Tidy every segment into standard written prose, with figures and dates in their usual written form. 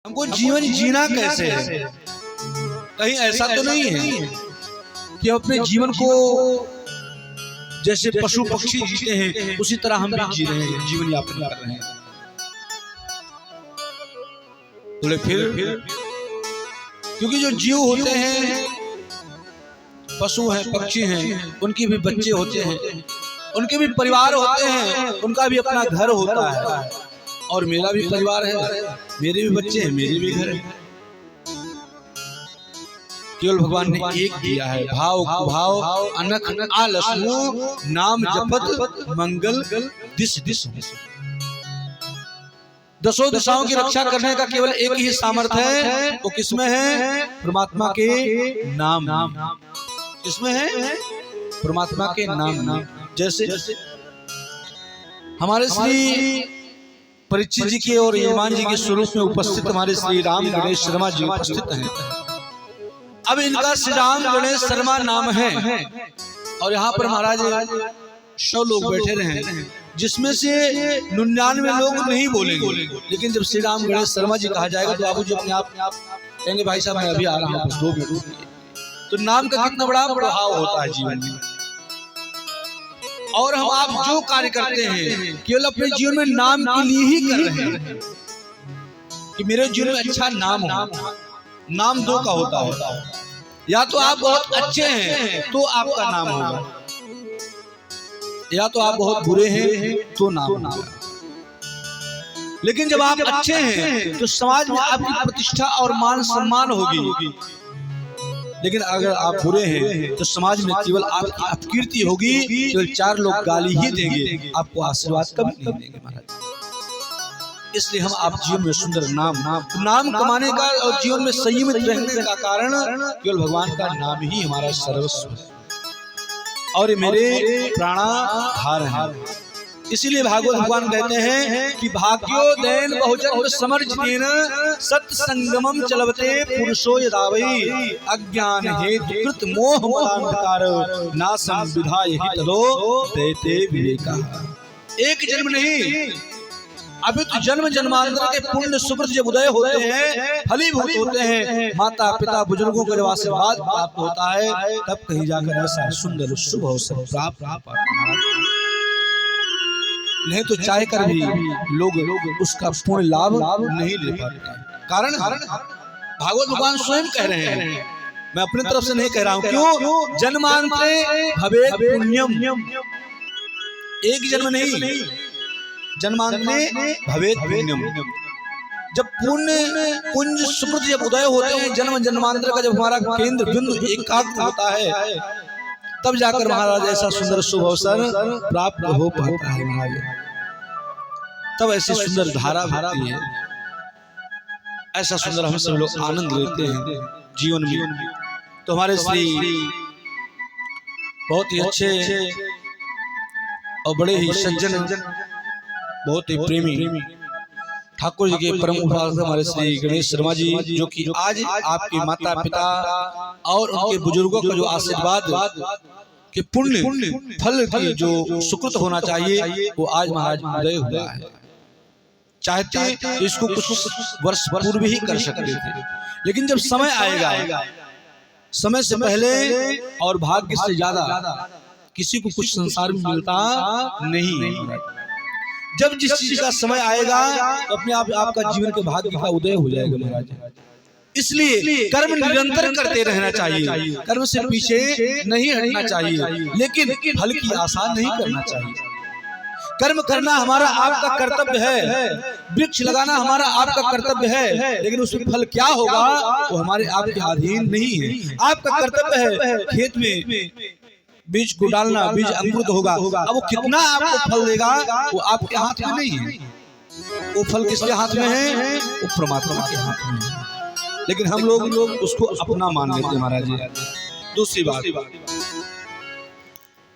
हमको जीवन जीना कैसे है? कहीं ऐसा तो नहीं है कि अपने जीवन को जैसे पशु पक्षी जीते हैं उसी तरह हम भी जी रहे हैं, जीवन यापन कर रहे हैं। बोले फिर क्योंकि जो जीव होते हैं, पशु हैं, पक्षी हैं, उनके भी बच्चे होते हैं, उनके भी परिवार होते हैं, उनका भी अपना घर होता है। और मेरा भी परिवार है, मेरे भी बच्चे हैं, मेरे भी घर है। केवल भगवान ने एक दिया है, भाव कुभाव अनख आलसु नाम जपत मंगल दिस दिस। दसों दिशाओं की रक्षा करने का केवल एक ही सामर्थ्य है, वो किसमें है? परमात्मा के नाम। किसमें है? परमात्मा के नाम। जैसे हमारे श्री परीक्षित जी के और यजमान जी के स्वरूप में उपस्थित हमारे श्री राम गणेश शर्मा जी उपस्थित हैं। अब इनका श्री राम गणेश शर्मा नाम है और यहाँ पर महाराज 100 लोग बैठे रहे, जिसमें से 99 लोग नहीं बोलेंगे, लेकिन जब श्री राम गणेश शर्मा जी कहा जाएगा तो बाबू जी अपने आप कहेंगे भाई साहब मैं अभी आ रहा हूँ, 2 मिनट। तो नाम का कितना बड़ा प्रभाव होता है जीवन में। और हम आप जो कार्य करते हैं केवल अपने जीवन में नाम के लिए ही कर रहे हैं कि मेरे जीवन में अच्छा नाम हो। नाम 2 का होता है, या तो आप बहुत अच्छे हैं तो आपका नाम होगा, या तो आप बहुत बुरे हैं तो नाम होगा। लेकिन जब आप अच्छे हैं तो समाज में आपकी प्रतिष्ठा और मान सम्मान होगी, लेकिन अगर आप बुरे हैं तो समाज में केवल आपकी अपकीर्ति होगी, केवल 4 लोग गाली ही देंगे, आपको आशीर्वाद कभी नहीं देंगे महाराज। इसलिए हम आप जीवन में सुंदर नाम कमाने का और जीवन में संयमित रहने का कारण केवल भगवान का नाम ही हमारा सर्वस्व है और मेरे प्राणाधार है। इसीलिए भागवत भगवान कहते हैं कि भाग्योदयन बहुजन्म समर्जितेन सत्संगमम चलवते पुरुषो यदावै अज्ञान हेतु कृत मोह मदान्धकार नासं विधाय हि तदो देते विवेका। एक जन्म नहीं, अभी तो जन्म जन्मांतर के पुण्य सुकृत जब उदय होते हैं, फलीभूत होते हैं, माता पिता बुजुर्गों को जब आशीर्वाद प्राप्त होता है, तब कहीं जाकर ऐसा सुंदर शुभ अवसर प्राप्त। नहीं तो चाह कर भी लोग उसका पूर्ण लाभ नहीं ले पाते। कारण भागवत भगवान स्वयं कह रहे हैं, मैं अपनी तरफ से नहीं कह रहा हूं। क्यों? जन्मांतरे भवेत् पुण्यम। एक जन्म नहीं, जन्मांतरे भवेत् पुण्यम। जब पुण्य सुकृत जब उदय होते हैं, जन्म जन्मांतर का जब हमारा केंद्र बिंदु एकाग्र होता है, तब जाकर महाराज ऐसा सुंदर शुभ अवसर प्राप्त हो पाता है महाराज। तब ऐसी सुंदर धारा बहती है, ऐसा सुंदर हम सब लोग आनंद लेते हैं जीवन में। तो हमारे श्री बहुत ही अच्छे और बड़े ही सज्जन, बहुत ही प्रेमी ठाकुर जी के परम उपासक हमारे श्री गणेश शर्मा जी, जो कि आज आपके माता पिता और उनके बुजुर्गों का जो आशीर्वाद के पुण्य फल की जो सुकृत होना चाहिए वो आज महाराज उदय हुआ है। चाहते तो इसको कुछ वर्ष पूर्व ही कर सकते थे, लेकिन जब समय आएगा, समय से पहले और भाग्य से ज्यादा किसी को कुछ संसार में मिलता नहीं है। जब जिस चीज का समय आएगा तो अपने आप आपका जीवन के भाग्य का उदय हो जाएगा महाराज। इसलिए कर्म निरंतर करते रहना चाहिए, कर्म से पीछे नहीं हटना चाहिए, लेकिन फल की आशा नहीं करना चाहिए। कर्म करना हमारा आपका कर्तव्य है, वृक्ष लगाना हमारा आपका कर्तव्य है, लेकिन उसमें फल क्या होगा वो हमारे आपके अधीन नहीं है। आपका कर्तव्य है खेत में बीज को डालना, बीज अंकुरित होगा, अब वो कितना आपको फल देगा वो आपके हाथ में नहीं है। वो फल किसके हाथ में है? वो परमात्मा के हाथ में है। लेकिन हम लोग उसको अपना मान लेते हैं महाराज। दूसरी बात,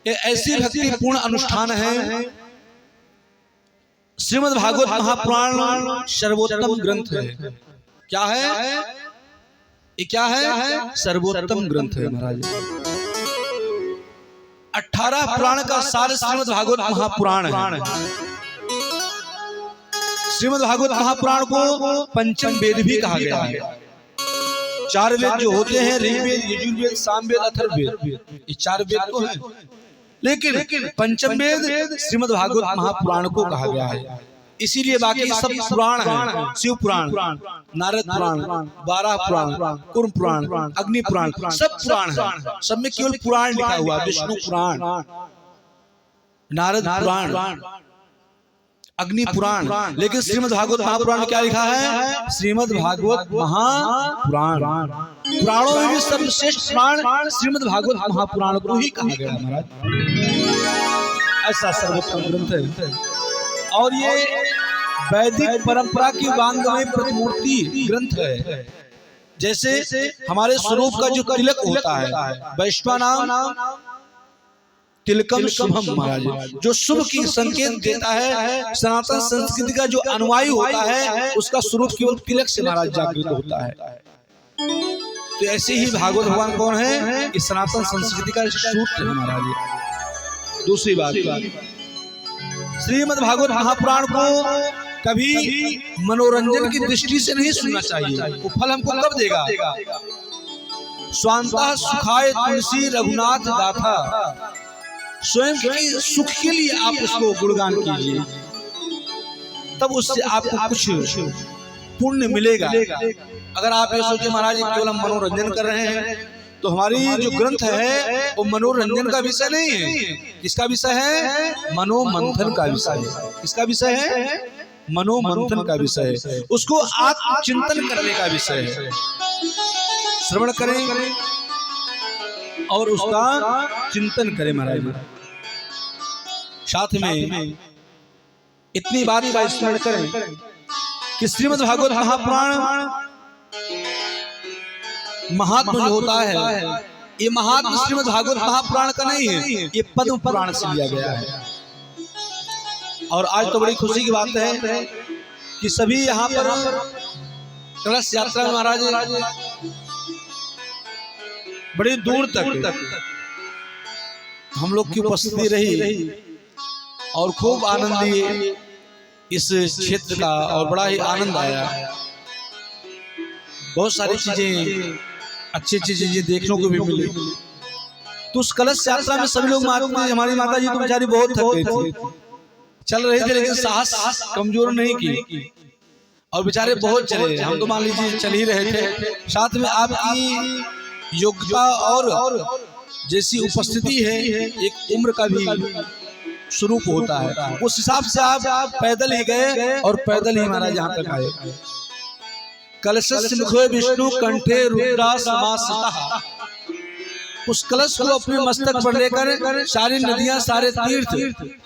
ये ऐसी भक्तिपूर्ण अनुष्ठान है। श्रीमद् भागवत महापुराण सर्वोत्तम ग्रंथ है। क्या है ये? क्या है? सर्वोत्तम ग्रंथ है महाराज। 18 पुराण का सार श्रीमद् भागवत महापुराण है। श्रीमद् भागवत महापुराण को पंचम वेद भी कहा गया है। 4 वेद जो होते हैं, ऋग्वेद, यजुर्वेद, सामवेद, अथर्ववेद, ये 4 वेद तो हैं, लेकिन पंचम वेद श्रीमद् भागवत महापुराण को कहा गया है। इसीलिए बाकी सब पुराण हैं, शिव पुराण, नारद पुराण, 12 पुराण, कुर्म पुराण, अग्नि पुराण, सब पुराण हैं। सब में केवल पुराण लिखा हुआ, विष्णु पुराण, नारद पुराण, अग्नि पुराण, लेकिन श्रीमद् भागवत महापुराण में क्या लिखा है? श्रीमद् भागवत महापुराण। पुराणों में भी सर्वश्रेष्ठ पुराण श्रीमद् भागवत महापुराण को ही कहा गया महाराज। ऐसा सर्वोत्तम ग्रंथ है और ये वैदिक परंपरा की वांग्मय प्रतिमूर्ति ग्रंथ है। जैसे हमारे स्वरूप का जो तिलक होता है, वैश्वानाम तिलकम शुभम महाराज, जो शुभ की संकेत देता है। सनातन संस्कृति का जो अनुयायी होता है उसका स्वरूप केवल तिलक से महाराज जागृत होता है। तो ऐसे ही भागवत भगवान कौन है? इस सनातन संस्कृति का सूत्र है महाराज। दूसरी बात, श्रीमद् भागवत महापुराण को कभी मनोरंजन की दृष्टि से नहीं सुनना चाहिए। वो फल हमको कब देगा? स्वांतः सुखाय तुलसी रघुनाथ गाथा, स्वयं के सुख के लिए आप उसको गुणगान कीजिए, तब उससे आपको कुछ पुण्य मिलेगा। अगर आप ये सोचे महाराज केवल हम मनोरंजन कर रहे हैं, तो हमारी जो ग्रंथ है वो मनोरंजन का विषय नहीं है। किसका विषय है? मनोमंथन का विषय है। किसका विषय है? मनोमंथन का विषय है। उसको आत्मचिंतन करने का विषय है। श्रवण करें और उसका चिंतन करें महाराज। साथ में इतनी बात का स्मरण करें कि श्रीमद् भागवत महापुराण महात्मा जो होता है, ये महात्मा श्रीमद् भागवत महापुराण का नहीं है, ये पद्म पुराण से लिया गया है। और आज तो बड़ी खुशी की बात है कि सभी यहाँ पर कलश यात्रा में महाराज बड़ी दूर तक हम लोग की उपस्थिति रही और खूब आनंद लिए इस क्षेत्र का, और बड़ा ही आनंद आया। बहुत सारी चीजें, अच्छी चीजें देखने को भी मिली। तो उस कलश यात्रा में सभी लोग, हमारी माता जी तो बेचारी बहुत थक गई थी, चल रहे थे लेकिन साहस कमजोर नहीं की, और बेचारे बहुत चले। हम तो मान लीजिए चल ही रहे थे। साथ में आपकी योग्यता और जैसी उपस्थिति है, एक उम्र का भी स्वरूप होता है, उस हिसाब से आप पैदल ही गए और पैदल ही महाराज यहाँ तक आए। कलशस्य मुखे विष्णु कंठे रुद्रा समासिता, उस कलश को अपने मस्तक पर लेकर सारी नदियां, सारे तीर्थ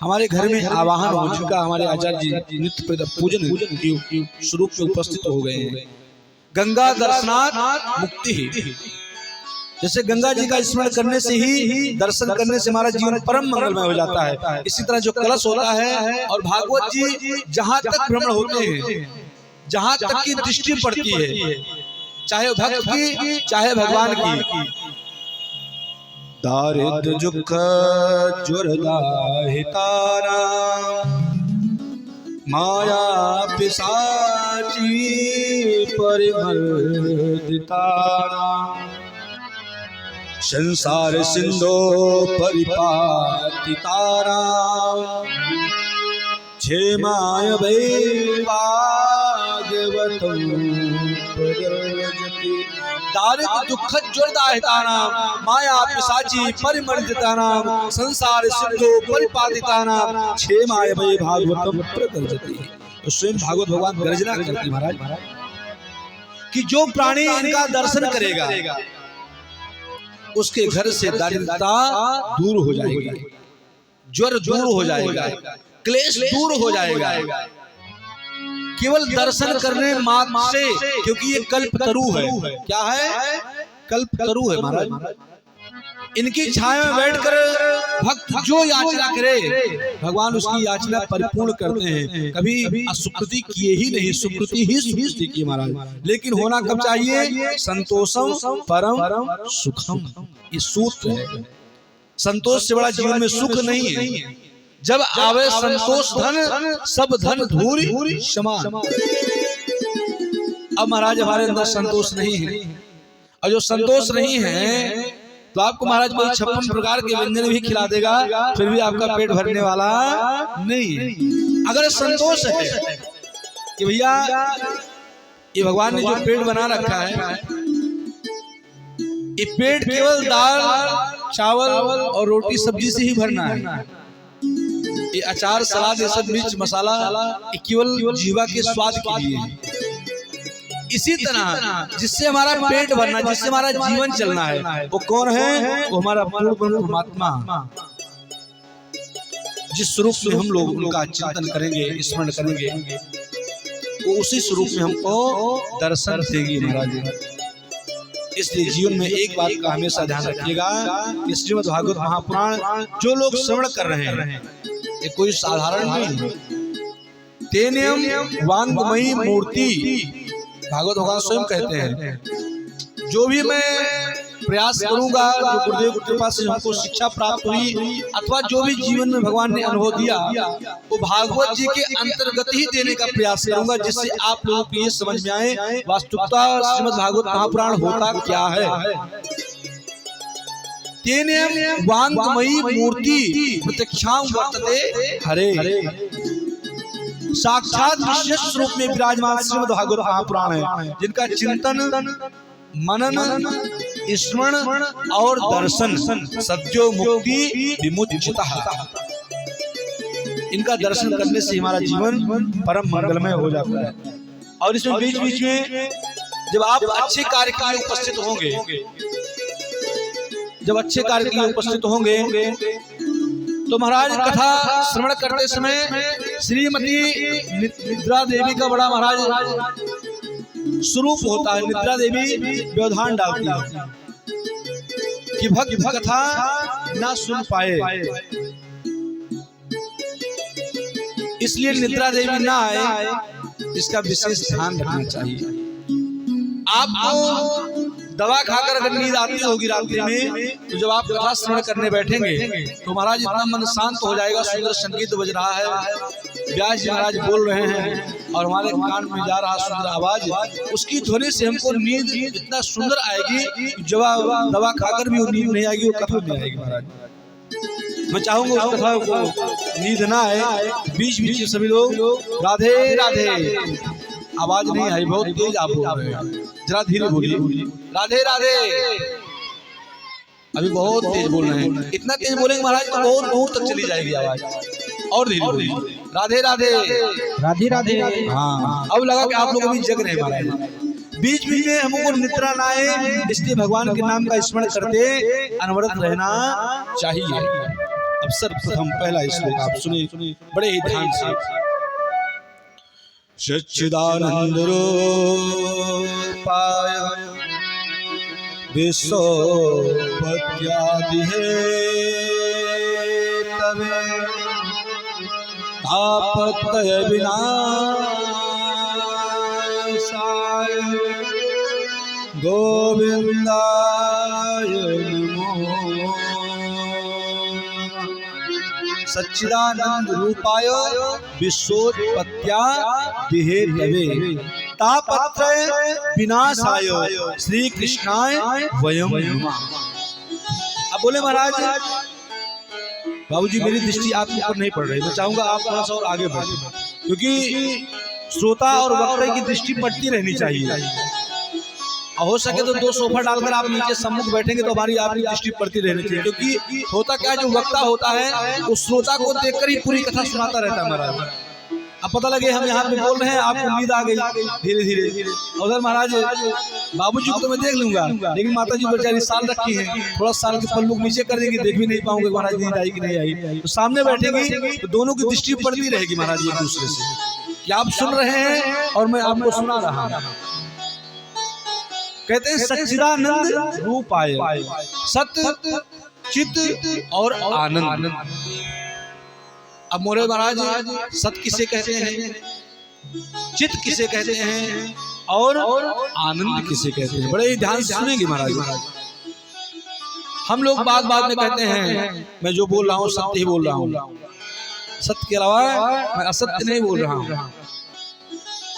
हमारे घर में आवाहन हो चुका। हमारे आचार्य जी नित्य पूजन के स्वरूप में उपस्थित हो गए हैं। गंगा दर्शनात् मुक्ति, जैसे गंगा जी का स्मरण करने से ही, दर्शन करने से हमारा जीवन परम मंगलमय हो जाता है, इसी तरह जो कलश होता है और भागवत जी जहाँ तक भ्रमण होते हैं, जहाँ तक की दृष्टि पड़ती है, चाहे भक्त की चाहे भगवान की, दारिद्र दुख जुर्दाहितारा माया पिशाची परिमर्दितारा संसार सिंधो परिपातितारा क्षेमाय भागवतं प्रगजति दारिद्र दुख ज्वरदाहितानां माया पिशाची परिमर्दितानां संसार सिंधो परिपातितानां क्षेमाय भागवतं प्रगजति। तो स्वयं भागवत भगवान गर्जना करते महाराज कि जो प्राणी इनका दर्शन करेगा उसके घर से दारिद्रता दूर हो जाएगी, ज्वर दूर हो जाएगा, क्लेश दूर हो जाएगा, केवल दर्शन करने मात्र से। क्योंकि ये कल्पतरु है। क्या है? कल्पतरु है महाराज। इनकी छाया में बैठकर भक्त जो याचना करे भगवान उसकी याचना परिपूर्ण करते हैं। कभी असुकृति किए ही नहीं, सुकृति ही सुकृति की महाराज। लेकिन होना कब चाहिए? संतोषम परम सुखम, ये सूत्र है। संतोष से बड़ा जीवन में सुख नहीं है। जब आवे संतोष धन सब धन धूरी समान। अब महाराज हमारे अंदर संतोष नहीं है, और जो संतोष नहीं है तो आपको महाराज कोई 56 प्रकार के व्यंजन भी खिला देगा, फिर भी आपका पेट भरने वाला नहीं है। अगर संतोष है कि भैया ये भगवान ने जो पेट बना रखा है, ये पेट केवल दाल चावल और रोटी सब्जी से ही भरना है, ये अचार सलाद ये सब मिर्च मसाला ये केवल जीवा के स्वाद के लिए है। इसी तरह जिससे हमारा पेट भरना, जिससे हमारा जीवन चलना है, वो कौन है? वो हमारा पूर्ण परमात्मा। जिस स्वरूप में हम लोग उनका चिंतन करेंगे, स्मरण करेंगे, वो उसी स्वरूप में हमको दर्शन देगी महाराज। इसलिए जीवन में एक बात का हमेशा ध्यान रखिएगा कि श्रीमद् भागवत महापुराण जो लोग श्रवण कर रहे हैं ये कोई साधारण नहीं है। तेनेम वांगमयी मूर्ति, भागवत भगवान स्वयं कहते हैं, जो भी मैं प्रयास करूंगा, जो गुरुदेव की कृपा से हमको शिक्षा प्राप्त हुई अथवा जो भी जीवन में भगवान ने अनुभव दिया, वो भागवत जी के अंतर्गत ही देने का प्रयास करूंगा, जिससे आप लोगों को ये समझ में आए वास्तविकता श्रीमद् भागवत महापुराण होता क्या है। तेनेम वांगमयी मूर्ति प्रत्यक्षां वर्तते हरे, साक्षात विशेष स्वरूप में विराजमान श्रीमद् भागवत महापुराण है, जिनका चिंतन मनन स्मरण और दर्शन सत्यो मुक्ति विमुच्यतः, इनका दर्शन करने से हमारा जीवन परम मंगलमय हो जाता है। और इसमें बीच बीच में जब आप अच्छे कार्य के लिए उपस्थित होंगे, जब अच्छे कार्य के लिए उपस्थित होंगे तो महाराज कथा श्रवण करते समय श्रीमती निद्रा देवी का बड़ा महाराज स्वरूप होता है। निद्रा देवी व्यवधान डालती है कि भक्त कथा ना सुन पाए, इसलिए निद्रा देवी ना आए, इसका विशेष ध्यान रखना चाहिए। आपको दवा खाकर अगर नींद आती होगी रात्रि में, तो जब आप कथा श्रवण करने बैठेंगे तो महाराज इतना मन शांत हो जाएगा, सुंदर संगीत बज रहा है, व्यास जी महाराज बोल रहे हैं और हमारे कान में जा रहा सुंदर आवाज, उसकी ध्वनि से हमको नींद इतना सुंदर आएगी, जब दवा खाकर भी वो नींद नहीं आएगी, वो कथा नहीं आएगी महाराज। मैं चाहूंगा उस कथा को नींद ना आए, बीच बीच सभी लोग राधे राधे, आवाज नहीं आई, बहुत तेज आप बोल रहे हैं, जरा धीरे बोलिए, राधे राधे, अभी बहुत तेज बोल रहे हैं, इतना तेज बोलेंगे महाराज तो बहुत दूर तक चली जाएगी आवाज, और धीरे बोलिए, राधे राधे राधे राधे। हाँ, अब लगा कि आप लोग अभी जग रहे हैं महाराज। बीच बीच में हमको निद्रा ना आए, इसलिए भगवान के नाम का स्मरण करते अनवरत रहना चाहिए। अब सर्वप्रथम पहला श्लोक आप सुनिए बड़े ही ध्यान से। सच्चिदानंद रूपाय विश्वोत्पत्त्यादि हेतवे तापत्रय विनाशाय गोविंदाय नमो। सच्चिदानंद रूपाय विश्वोत्पत्त्यादि हेतवे तापत्रय विनाशाय श्री कृष्णाय वयम नमः। अब बोले महाराज बाबूजी मेरी दृष्टि आपके ऊपर नहीं पड़ रही, मैं चाहूंगा आप थोड़ा सा और आगे बढ़े, क्योंकि श्रोता और वक्ता की दृष्टि पड़ती रहनी चाहिए। हो सके तो 2 सोफा डालकर आप नीचे सम्मुख बैठेंगे तो हमारी आपकी दृष्टि पड़ती रहनी चाहिए, क्योंकि होता क्या है, जो वक्ता होता है उस श्रोता को देखकर ही पूरी कथा सुनाता रहता है महाराज। अब पता लगे हम यहाँ पे बोल रहे हैं, आपको नींद आ गई धीरे धीरे, उधर महाराज बाबूजी को तो मैं देख लूंगा, लेकिन माता जी बेचारी साल रखी है, थोड़ा साल के पल्लू नीचे कर देंगे, देख भी नहीं पाऊंगे महाराज नींद आई कि नहीं आई। तो सामने बैठेंगे तो दोनों की दृष्टि पड़ती रहेगी महाराज एक दूसरे से, कि आप सुन रहे हैं और मैं आपको सुना रहा हूँ। कहते हैं सच्चिदानंद रूपाय, सत्य चित और आनंद। अब मोरे महाराज सत्य किसे कहते हैं, चित किसे कहते हैं और आनंद किसे कहते हैं, बड़े ही ध्यान से सुनेंगे महाराज। हम लोग बात में कहते हैं मैं जो बोल रहा हूँ सत्य ही बोल रहा हूँ, सत्य के अलावा मैं असत्य नहीं बोल रहा हूँ।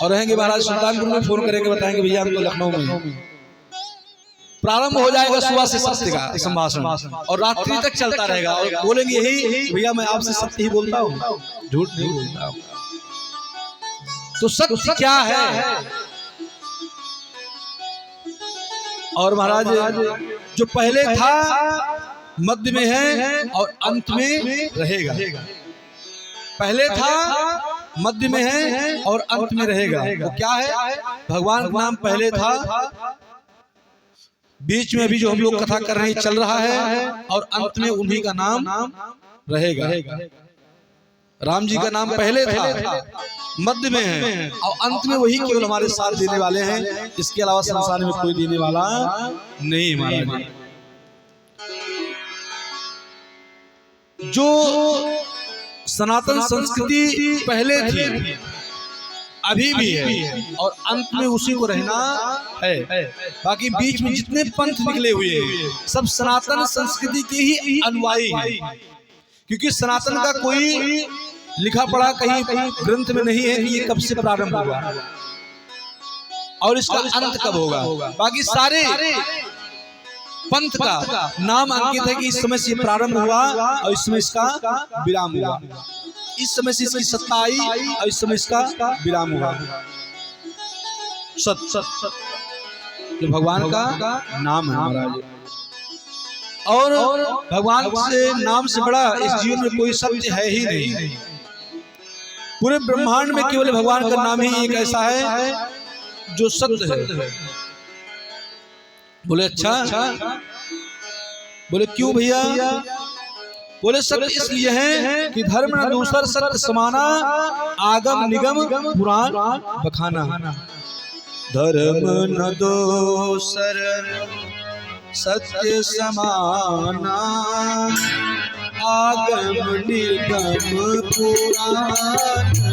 और रहेंगे महाराज सुल्तानपुर में, फोन करेंगे बताएंगे भैया हम तो लखनऊ में। प्रारंभ हो जाएगा सुबह से सत्य का संभाषण और रात्रि तक चलता रहेगा और बोलेंगे यही भैया मैं आपसे सत्य ही बोलता हूँ, झूठ नहीं बोलता हूँ। तो सत्य क्या है? और महाराज जो पहले था मध्य में है और अंत में रहेगा। पहले था मध्य में है और अंत में रहेगा। वो क्या है? भगवान का नाम पहले था, बीच में अभी जो हम लोग कथा कर रहे हैं चल रहा है और अंत में उन्हीं का नाम रहेगा। राम जी का नाम पहले था, मध्य में है और अंत में वही केवल हमारे साथ देने वाले हैं। इसके अलावा संसार में कोई देने वाला नहीं। महाराज जो सनातन संस्कृति पहले थी अभी भी है और अंत में उसी को रहना है। बाकी बीच में जितने पंथ निकले हुए हैं सब सनातन संस्कृति के ही अनुयायी हैं, क्योंकि सनातन का कोई लिखा पढ़ा कहीं ग्रंथ में नहीं है कि ये कब से प्रारंभ हुआ और इसका अंत कब होगा। बाकी सारे पंथ का नाम अंकित है कि इस समय से प्रारंभ हुआ और इस समय इसका विराम हुआ, इस समय से इसकी सत्ता आई और इस समय इसका विराम हुआ। सत सत जो भगवान का नाम है महाराज, और भगवान से नाम से बड़ा इस जीवन में कोई सत्य है ही नहीं। पूरे ब्रह्मांड में केवल भगवान का नाम ही एक ऐसा है जो सत्य है। बोले अच्छा, बोले क्यों भैया? बोले सत्य इसलिए है कि धर्म न दूसर सत्य समाना, आगम निगम पुराण बखाना। धर्म न दूसर सत्य समाना, आगम निगम पुराण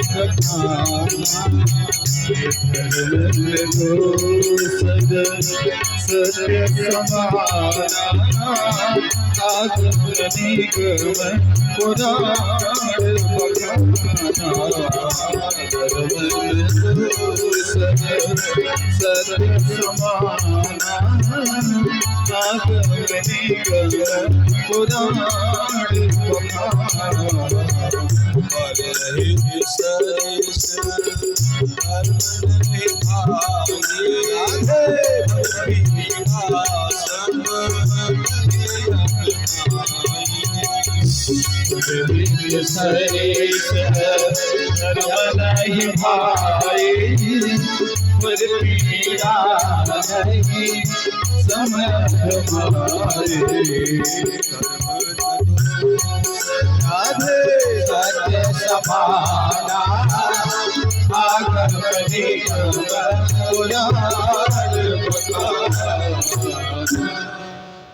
बखाना। सत्य समाना, आगम निगम पुराण बखाना। सत्य समाना, आगम निगम पुराण बखाना।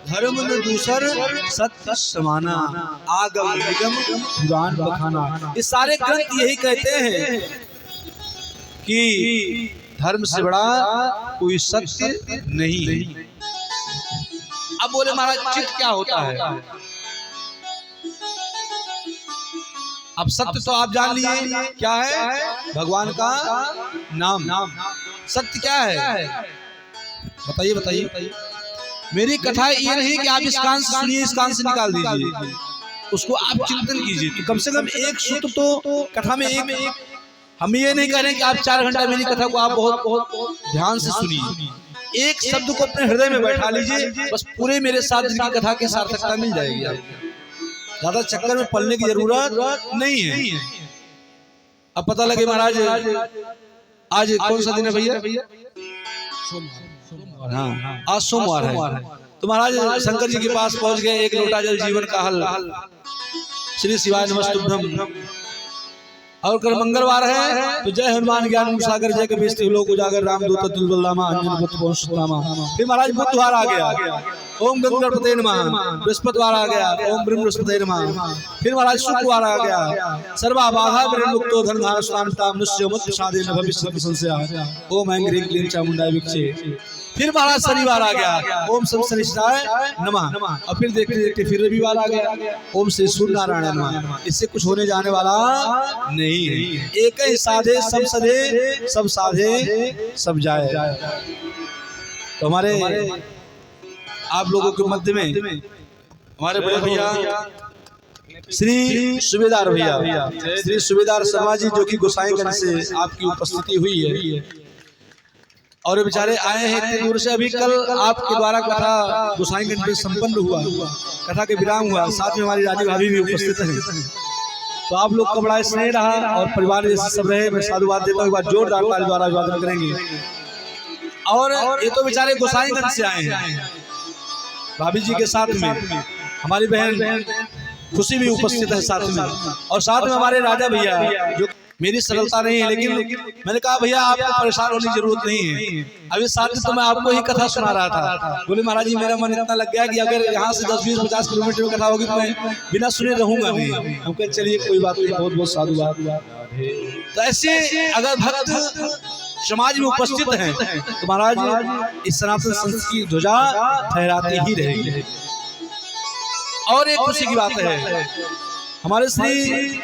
धर्म न दूसर सत्य समाना, आगम निगम पुराण बखाना। ये सारे ग्रंथ यही कहते हैं कि धर्म से बड़ा कोई सत्य नहीं है। अब बोले महाराज चित्त क्या होता है? अब सत्य तो आप जान लिए क्या है? भगवान का नाम। सत्य क्या है? बताइए बताइए। मेरी कथा ये नहीं कि आप इस कान से सुनिए इस कान से निकाल दीजिए, उसको आप चिंतन कीजिए। तो कम से कम एक सूत्र तो कथा में एक। हम ये नहीं कह रहे कि आप 4 घंटा मेरी कथा को आप बहुत ध्यान से सुनिए, एक शब्द को अपने हृदय में बैठा लीजिए, बस पूरे मेरे 7 दिन की कथा की सार्थकता मिल जाएगी आपको। ज्यादा चक्कर में पलने की जरूरत नहीं है। अब पता लगे महाराज आज कौन सा दिन है भैया? हाँ, आज सोमवार है। तो महाराज शंकर जी के पास पहुंच गए, एक लोटा जल जीवन का हल, श्री शिवाय नमस्तुभ्यम। और कल मंगलवार है तो जय हनुमान ज्ञान सागर जय के बेचते लोग उजागर रामदूत दुर्बलनामा अंजन पुत्र पहुंचनामा। फिर महाराज बुधवार आ गया, ओम गंगणपते नमः। बृहस्पतिवार आ गया, ओम बृहस्पते नमः। फिर महाराज शुक्रवार आ गया, सर्वा बाधा मुक्तो धर्मधारस्ताम मनुष्य मत प्रसादेन भविष्यति संशयः। ओम ऐं ह्रीं क्लीं चामुंडाय विक्षे। फिर महाराज शनिवार आ गया, ओम सब शनिश्चराय नमः। और फिर देखते देखते फिर रविवार आ गया, ओम श्री सूर्य नारायण नमः। इससे कुछ होने जाने वाला नहीं है। एक ही साधे सब सधे, सब साधे सब जाए। तो हमारे आप लोगों के मध्य में हमारे बड़े भैया श्री सूबेदार भैया, श्री सूबेदार शर्मा जी, जो कि गोसाईगंज से आपकी उपस्थिति हुई है और बेचारे आए हैं इतनी दूर से। अभी कल आपके द्वारा कथा गोसाईगंज में संपन्न हुआ, कथा के विराम हुआ, साथ में हमारी रानी भाभी भी उपस्थित हैं। तो आप लोग का बड़ा स्नेह रहा और परिवार जैसे सब रहे। मैं साधुवाद देता हूँ, एक बार जोरदार ताली द्वारा अभिवादन करेंगे। और ये तो बेचारे गोसाईगंज से आए हैं, भाभी जी के साथ में हमारी बहन खुशी भी उपस्थित है साथ में, और साथ में हमारे राजा भैया। जो मेरी सरलता नहीं है, लेकिन मैंने कहा भैया आपको परेशान होने की जरूरत नहीं है। अभी साथ में तो मैं आपको ही कथा सुना रहा था। बोले महाराज जी मेरा मन इतना लग गया कि अगर यहाँ से 10-20-50 किलोमीटर में कथा होगी तो मैं बिना सुने रहूंगा नहीं। हम कहे चलिए कोई बात नहीं, बहुत बहुत साधुवाद। तो ऐसे अगर भक्त समाज में उपस्थित हैं तो महाराज इस सनातन संस्कृति की ध्वजा फहराती ही रहेगी। और एक खुशी की बात है, हमारे श्री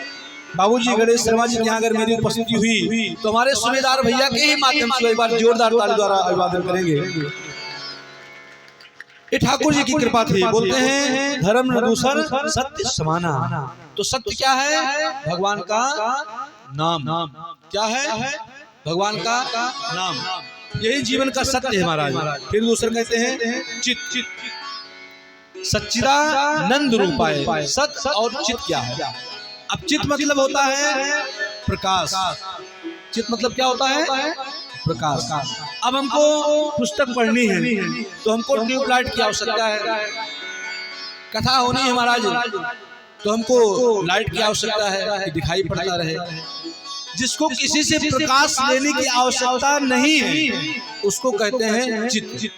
बाबूजी गणेश शर्मा जी के यहाँ अगर मेरी उपस्थिति हुई तो हमारे सूबेदार भैया के ही माध्यम से एक बार जोरदार ताली द्वारा अभिवादन करेंगे। ये ठाकुर जी की कृपा थी। बोलते हैं धर्म न दूसर सत्य समाना। तो सत्य क्या है? भगवान का नाम। क्या है? भगवान का नाम। यही जीवन का सत्य है महाराज। फिर दूसरा कहते हैं चित, सच्चिदानंद रूपाय। सत्य और चित क्या है? अब चित मतलब होता है प्रकाश। चित मतलब क्या होता है? प्रकाश। अब हमको पुस्तक पढ़नी है तो हमको ट्यूबलाइट की आवश्यकता है। कथा होनी है महाराज तो हमको लाइट की आवश्यकता है कि दिखाई पड़ता रहे। जिसको किसी से प्रकाश लेने की आवश्यकता नहीं है उसको कहते हैं चित।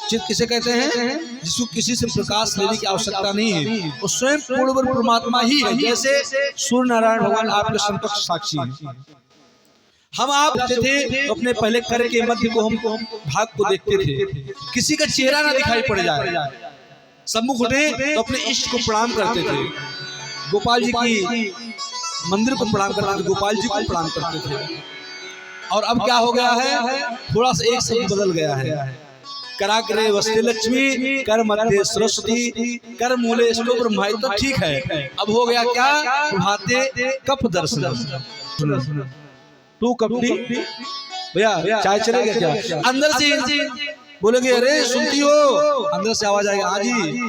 चित किसे कहते हैं? जिसको किसी से प्रकाश लेने की आवश्यकता नहीं है, वो स्वयं पूर्ण परमात्मा ही है। जैसे सूर्य नारायण भगवान आपके समकक्ष साक्षी हैं। हम आप थे तो अपने पहले कर के मध्य को हम भाग को देखते थे, किसी का चेहरा ना दिखाई पड़ जाए। सम्मुख उठे तो अपने इष्ट को प्रणाम करते थे। गोपाल जी की मंदिर को प्रणाम करते थे, गोपाल जी को प्रणाम करते थे। और अब क्या हो गया है? थोड़ा सा एक शब्द बदल गया है। कराग्रे वस्ते लक्ष्मी, कर मध्य सरस्वती, कर मूले स्तो ब्रह्मा। तो ठीक है, अब हो गया क्या? भाते कप दर्शन। तू कपटी भैया चाय चलेगा क्या? अंदर से बोलेंगे अरे सुनती हो, अंदर से आवाज आएगा हाँ जी,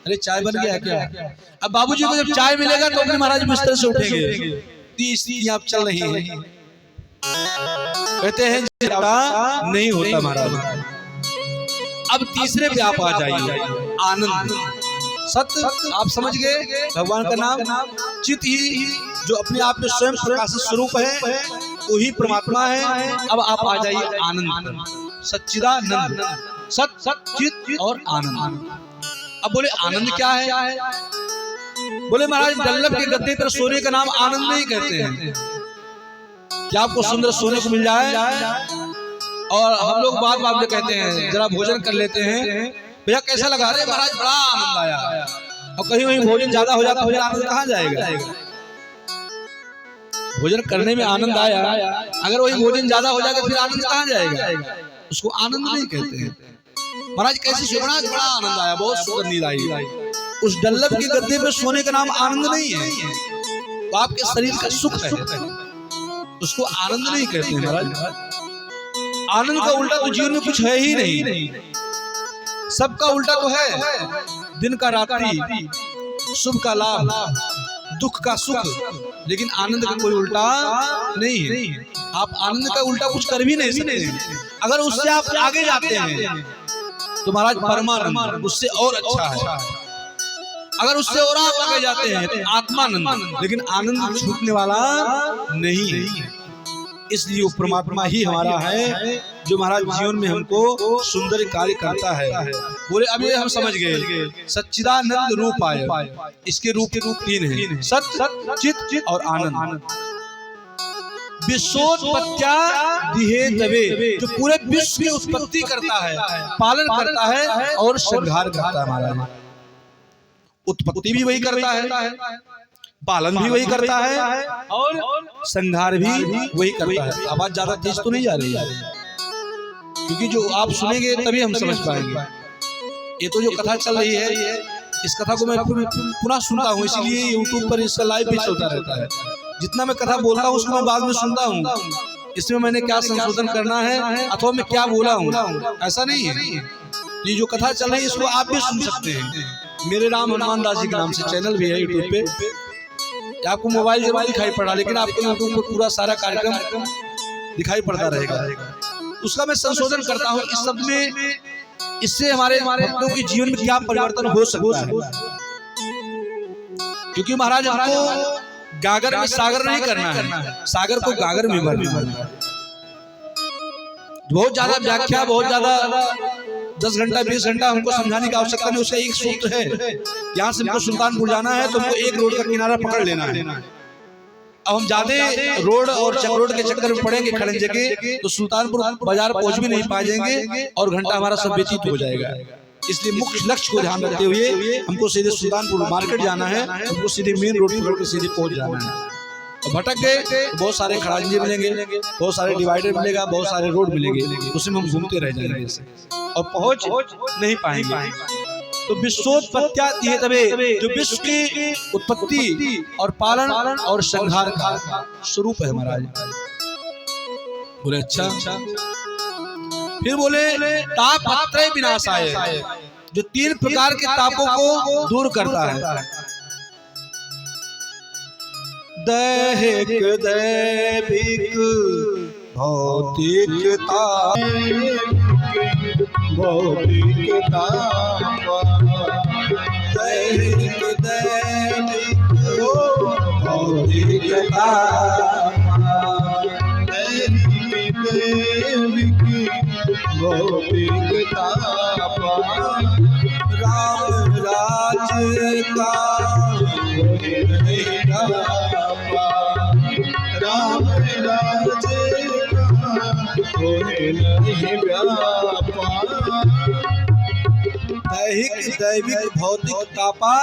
अरे चाय बन गया क्या? अब बाबूजी को जब चाय मिलेगा तो अपने महाराज बिस्तर से उठेंगे। तीसरी आप चल रही है, कहते हैं नहीं होता महाराज। अब तीसरे पे आप आ जाइए, आनंद। सत्य आप समझ गए, भगवान का नाम। चित ही जो अपने आप में स्वयं प्रकाश स्वरूप है वही परमात्मा है। अब आप आ जाइए आनंद, सच्चिदानंद। सत चित और आनंद। अब बोले आनंद क्या है? बोले महाराज डल्लभ के गद्दे पर सोने का नाम आनंद नहीं कहते हैं। क्या आपको सुंदर सोने को मिल जाए और हम लोग बात में कहते हैं जरा भोजन कर लेते हैं, भैया कैसा लगा? अरे महाराज बड़ा आनंद आया। और कहीं वहीं भोजन ज्यादा हो जाता है, आनंद कहाँ जाएगा? भोजन करने में आनंद आया, अगर वही भोजन ज्यादा हो जाएगा फिर आनंद कहाँ जाएगा? उसको आनंद नहीं कहते हैं। महाराज कैसे सोना? बड़ा आनंद आया, बहुत सुंदर नींद आई। उस डल्लभ के गद्दे पे सोने का नाम आनंद नहीं है, वो आपके शरीर का सुख है, उसको आनंद नहीं कहते हैं महाराज। आनंद का उल्टा तो जीवन में कुछ है ही नहीं। सबका उल्टा तो है, दिन का रात्रि, शुभ का लाभ, दुख का सुख, लेकिन आनंद का कोई उल्टा नहीं है। आप आनंद का उल्टा कुछ कर भी नहीं सकते। अगर उससे आप आगे जाते हैं तो महाराज परमानंद उससे और अच्छा है। अगर उससे और आप आगे जाते हैं तो आत्मानंद, लेकिन आनंद छूटने वाला नहीं है। इसलिए वो परमात्मा ही हमारा है जो महाराज जीवन में हमको सुंदर कार्य करता है। बोले अब ये हम समझ गए, सच्चिदानंद रूप आए। इसके रूप 3 हैं, सत्य, चित और आनंद। विश्वोत्पत्त्या दिहे तवे, जो पूरे विश्व की उत्पत्ति करता है, पालन करता है और संहार करता है। महाराज उत्पत्ति भी वही करता है, पालन भी वही करता है और संहार भी वही करता है। आवाज ज्यादा तेज तो नहीं जा रही है, क्योंकि जो आप सुनेंगे तभी हम समझ पाएंगे। ये तो जो कथा चल रही है, इस कथा को मैं पुनः सुनता हूँ, इसीलिए यूट्यूब पर इसका लाइव भी चलता रहता है। जितना मैं कथा बोलता हूँ उसको मैं बाद में सुनता हूँ, इसमें मैंने क्या संशोधन करना है अथवा मैं क्या बोला हूँ, ऐसा नहीं है। ये जो कथा चल रही है इसको आप भी सुन सकते हैं। मेरे राम हनुमान दास जी के नाम से चैनल भी है यूट्यूब पे। आपको मोबाइल जरूर दिखाई पड़ा, लेकिन आपको यूट्यूब पर पूरा सारा कार्यक्रम दिखाई पड़ता रहेगा। उसका मैं संशोधन करता हूँ इस शब्द में, इससे हमारे भक्तों के जीवन में क्या परिवर्तन हो सकता है। क्योंकि महाराज हमको गागर में सागर नहीं करना है, सागर को गागर में भरना है। बहुत ज्यादा व्याख्या, बहुत ज्यादा 10 घंटा 20 घंटा हमको समझाने की आवश्यकता नहीं। उसका एक सूत्र है, यहाँ से हमको सुल्तानपुर जाना है तो हमको एक रोड का किनारा पकड़ लेना है। अब हम ज्यादा रोड और रोड के चक्कर में पड़ेंगे खड़ंजे के, तो सुल्तानपुर बाजार पहुंच भी नहीं पाएंगे और घंटा हमारा सब व्यतीत हो जाएगा। इसलिए मुख्य लक्ष्य को ध्यान रखते हुए हमको सीधे सुल्तानपुर मार्केट जाना है, हमको सीधे मेन रोड पकड़ के सीधे पहुंच जाना है। तो भटक गए तो बहुत सारे खड़ांजे मिलेंगे, बहुत सारे डिवाइडर मिलेगा, बहुत सारे रोड मिलेंगे, उसमें हम घूमते रह जाएंगे और पहुंच नहीं पाएंगे। तो विश्वोत्पत्त्या दिहे तवे, जो विश्व की उत्पत्ति और पालन और संहार का स्वरूप है महाराज। बोले अच्छा। फिर बोले तापत्रय विनाशाय, जो 3 प्रकार के तापों को दूर करता है। दैहिक दैविक भौतिक ताप, भौतिक ताप, दैहिक दैविक भौतिक ताप, दैहिक दैविक भौतिक ताप, राम राज का राम राज होए नहीं व्यापा, दैहिक दैविक भौतिक तापा